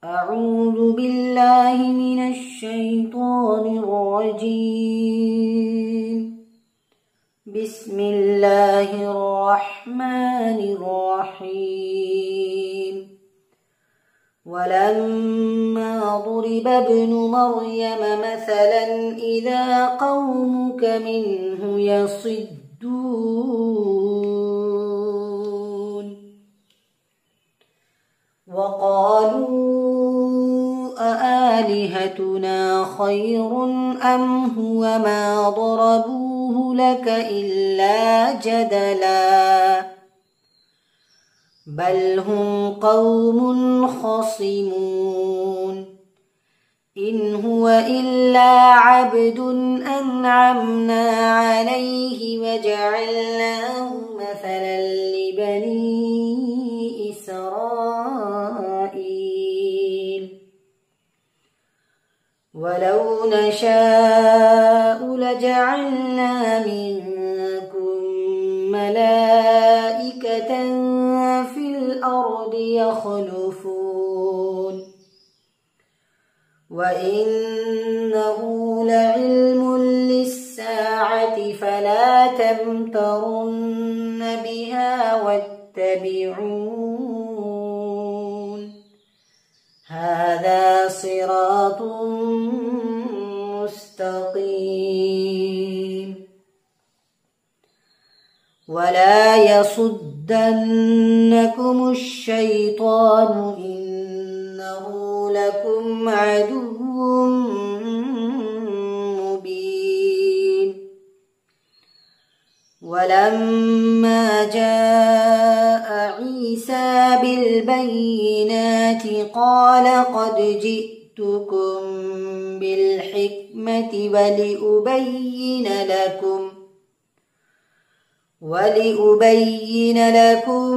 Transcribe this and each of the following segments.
أعوذ بالله من الشيطان الرجيم. بسم الله الرحمن الرحيم. ولما ضرب ابن مريم مثلا إذا قومك منه يصدون وقالوا أآلهتنا خير أم هو ما ضربوه لك إلا جدلا بل هم قوم خصمون إن هو إلا عبد أنعمنا عليه وجعلناه مثلا لبني إسرائيل ولو نشاء لجعلنا منكم ملائكة في الأرض يخلفون وإنه لعلم للساعة فلا تمترن بها واتبعون هذا صراط مستقيم ولا يصدنكم الشيطان إنه لكم عدو مبين ولما جاء عيسى بالبينات قال قد جئتكم بالحكمة ولأبين لكم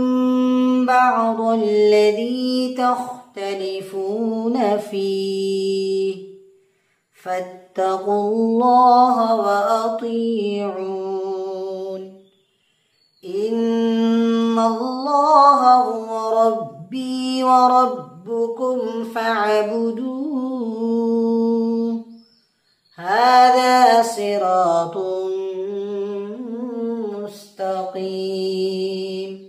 بعض الذي تختلفون فيه فاتقوا الله وأطيعون إن الله هو ربي وربكم فاعبدوه هذا صراط مستقيم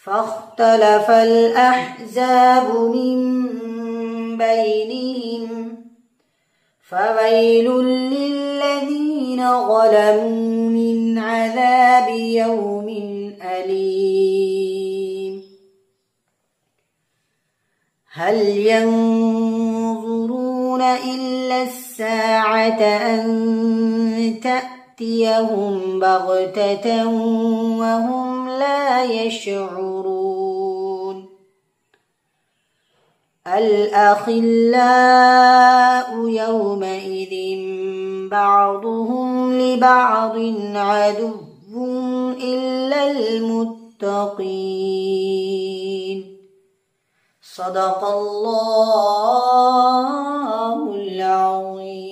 فاختلف الأحزاب من بينهم فويل للذين ظلموا من عذاب يوم أليم هل ينظرون إلا الساعة أن تأتيهم بغتة وهم لا يشعرون الأخلاء يومئذ بعضهم لبعض عدو إلا المتقين صدق الله العظيم.